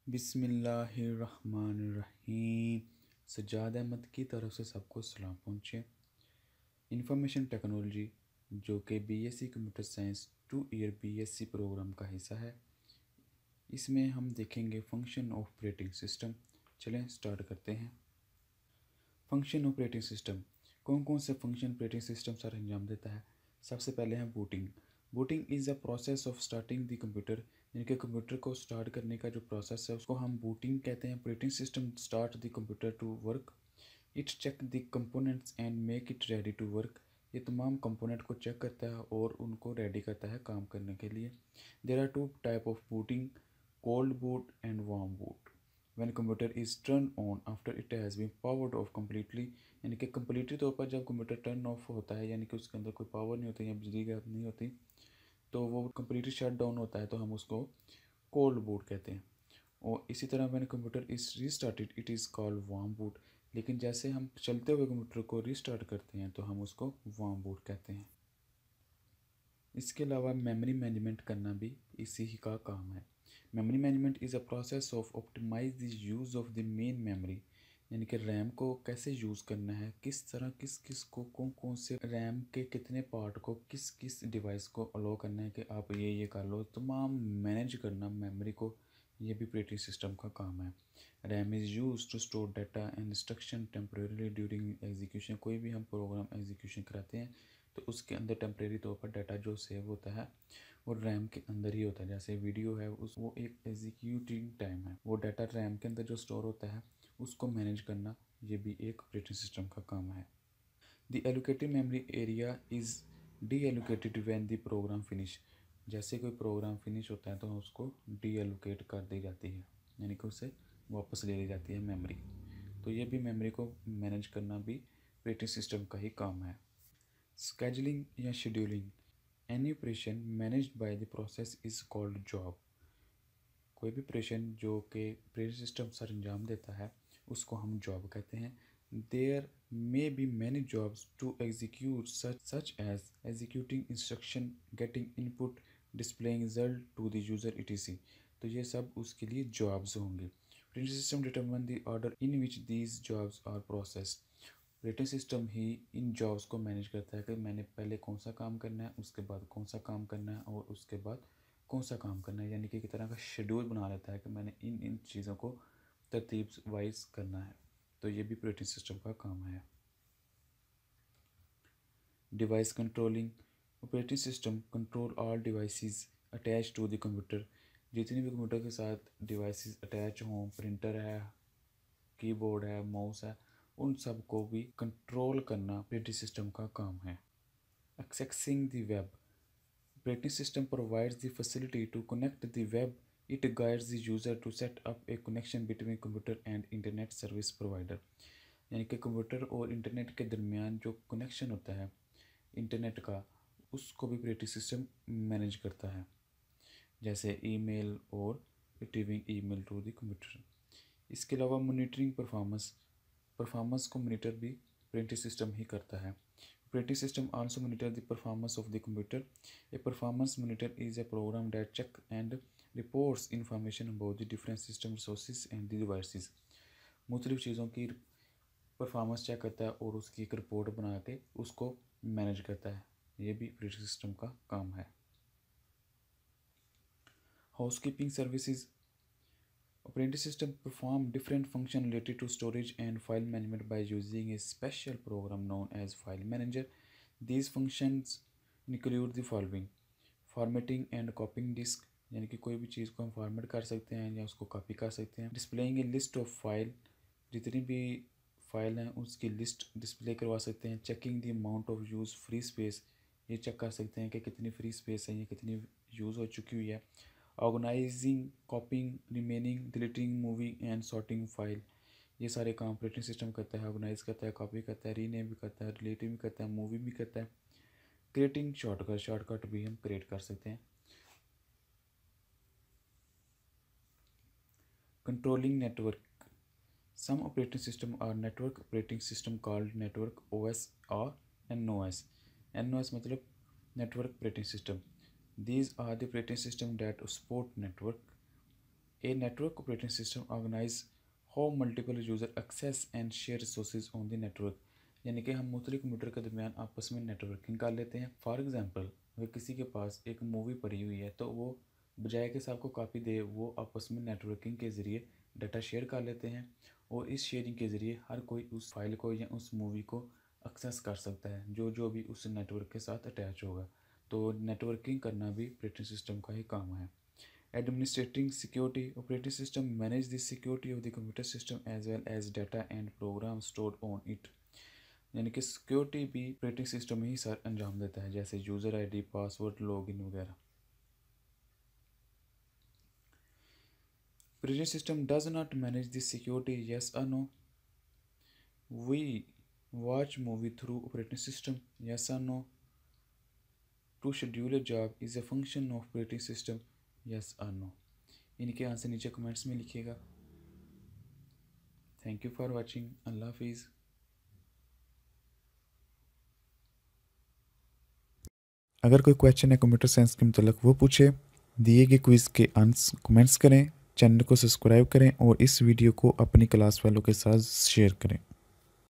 बिस्मिल्लाहिर्रहमानिर्रहीम। सज्जाद अहमद की तरफ से सबको सलाम पहुँचे। इंफॉर्मेशन टेक्नोलॉजी जो कि BSc computer science 2 year BSc program का हिस्सा है, इसमें हम देखेंगे फंक्शन ऑपरेटिंग सिस्टम। चलें स्टार्ट करते हैं। फंक्शन ऑपरेटिंग सिस्टम कौन कौन से फंक्शन ऑपरेटिंग सिस्टम सर अंजाम देता है। सबसे पहले है booting. Booting is a process of starting the computer, यानी कि कंप्यूटर को स्टार्ट करने का जो प्रोसेस है उसको हम बूटिंग कहते हैं। Operating system start the computer to work, it check the components and make it ready to work. ये तमाम कंपोनेंट को चेक करता है और उनको रेडी करता है काम करने के लिए। There are two type of booting, cold boot and warm boot. When computer is turn on after it has been powered off completely, यानी कि कम्प्लीटली तौर पर जब कंप्यूटर टर्न ऑफ होता है, यानी कि उसके अंदर कोई पावर नहीं होती या बिजली गायब नहीं होती, तो वो कम्प्लीटली शट डाउन होता है, तो हम उसको कोल्ड बूट कहते हैं। और इसी तरह when computer is restarted it is called warm boot. लेकिन जैसे हम चलते हुए कंप्यूटर को रीस्टार्ट करते हैं तो हम उसको वार्म बूट कहते हैं। इसके अलावा मेमोरी मैनेजमेंट करना भी इसी ही का काम है। Memory management is a process of optimise the use of the main memory, यानी कि रैम को कैसे यूज़ करना है, किस तरह किस को कौन कौन से रैम के कितने पार्ट को किस किस डिवाइस को अलो करना है कि आप ये कर लो, तमाम मैनेज करना मेमोरी को, ये भी ऑपरेटिंग सिस्टम का काम है। RAM is use to store data and instruction temporary during execution. कोई भी हम प्रोग्राम एग्जीक्यूशन कराते हैं तो उसके अंदर टेम्परेरी तौर पर डाटा जो सेव होता है वो रैम के अंदर ही होता है। जैसे वीडियो है वो एक एग्जीक्यूटिंग टाइम है, वो डाटा रैम के अंदर जो स्टोर होता है उसको मैनेज करना, ये भी एक ऑपरेटिंग सिस्टम का काम है। The allocated memory area is deallocated when the program finish. जैसे कोई प्रोग्राम फिनिश होता है तो उसको डी एलोकेट कर दी जाती है, यानी कि उसे वापस ले ली जाती है मेमोरी। तो ये भी मेमोरी को मैनेज करना भी ऑपरेटिंग सिस्टम का ही काम है। स्केजुलिंग या scheduling, any operation managed by the process is called job. कोई भी ऑपरेशन जो कि ऑपरेटिंग सिस्टम सर अंजाम देता है उसको हम जॉब कहते हैं। There may be many jobs to execute such as executing instruction, getting input, displaying result to the user etc। तो ये सब उसके लिए जॉब्स होंगे। Operating system determine the order in which these jobs are processed. Operating system ही इन jobs को manage करता है कि मैंने पहले कौन सा काम करना है, उसके बाद कौन सा काम करना है और उसके बाद कौन सा काम करना है, यानी कि एक तरह का शेड्यूल बना लेता है कि मैंने इन इन चीज़ों को तरतीब वाइज करना है। तो ये भी ऑपरेटिंग सिस्टम का काम है। Device controlling, operating system control all devices attach to the computer. जितनी भी कंप्यूटर के साथ डिवाइसेस अटैच हों, प्रिंटर है, कीबोर्ड है, माउस है, उन सब को भी कंट्रोल करना ऑपरेटिंग सिस्टम का काम है। Accessing the web, operating system provides the facility to connect the web, it guides the user to set up a connection between computer and internet service provider. यानी कि कंप्यूटर और internet के दरमियान जो connection होता है इंटरनेट का, उसको भी ऑपरेटिंग सिस्टम मैनेज करता है, जैसे ईमेल और retrieving email to the computer. इसके अलावा मॉनिटरिंग परफॉर्मेंस को मॉनिटर भी ऑपरेटिंग सिस्टम ही करता है। Operating system also monitor the performance of the computer. A performance monitor is a program that checks and reports information about the different system resources and the devices. मुख्तलिफ चीज़ों की performance check करता है और उसकी एक रिपोर्ट बना के उसको मैनेज करता है। ये भी ऑपरेटिंग सिस्टम का काम है। Housekeeping services, operating system perform different functions related to storage and file management by using a special program known as file manager. These functions include the following: formatting and copying disk, यानी कि कोई भी चीज़ को हम format कर सकते हैं या उसको कॉपी कर सकते हैं। Displaying A list of file, जितनी भी फाइल हैं उसकी लिस्ट डिस्प्ले करवा सकते हैं। Checking the amount of use free space, ये चेक कर सकते हैं कि कितनी फ्री स्पेस है, ये कितनी यूज़ हो चुकी हुई है। Organising, copying, renaming, deleting, moving and sorting file, ये सारे काम ऑपरेटिंग सिस्टम करता है। ऑर्गेनाइज करता है, कॉपी करता है, रीनेम भी करता है, डिलीटिंग भी करता है, मूविंग भी करता है। क्रिएटिंग शॉर्टकट भी हम क्रिएट कर सकते हैं। Controlling network, some operating system are network operating system called network OS और NOS। NOS मतलब network operating system. These are the operating system that support network. A network operating system organise how multiple user access and share resources on the network, यानी कि हम मुख्तलिफ computer के दरमियान आपस में नेटवर्किंग कर लेते हैं। फॉर एग्ज़ाम्पल, अगर किसी के पास एक मूवी पड़ी हुई है तो वो बजाय कि सबको कॉपी दे, वो आपस में नेटवर्किंग के ज़रिए डाटा शेयर कर लेते हैं और इस शेयरिंग के ज़रिए हर कोई उस फाइल को या उस मूवी को एक्सेस कर सकता है जो भी उस नेटवर्क के साथ अटैच होगा। तो नेटवर्किंग करना भी ऑपरेटिंग सिस्टम का ही काम है। Administrating security, operating system manage the security of the computer system as well as data and programs stored on it, यानी कि सिक्योरिटी भी ऑपरेटिंग सिस्टम ही सर अंजाम देता है, जैसे यूज़र आईडी, पासवर्ड, लॉगिन वगैरह। Operating system does not manage the security, yes और no. We watch movie through operating system, yes और no. To schedule a job is a function of operating system, yes और no. इनके answer नीचे comments में लिखिएगा। Thank you for watching. अल्लाह हाफिज़। अगर कोई क्वेश्चन है कंप्यूटर साइंस के मुतल्लिक वो पूछे, दिए गए क्विज़ के आंसर कमेंट्स करें, चैनल को सब्सक्राइब करें और इस वीडियो को अपनी क्लास वालों के साथ शेयर करें।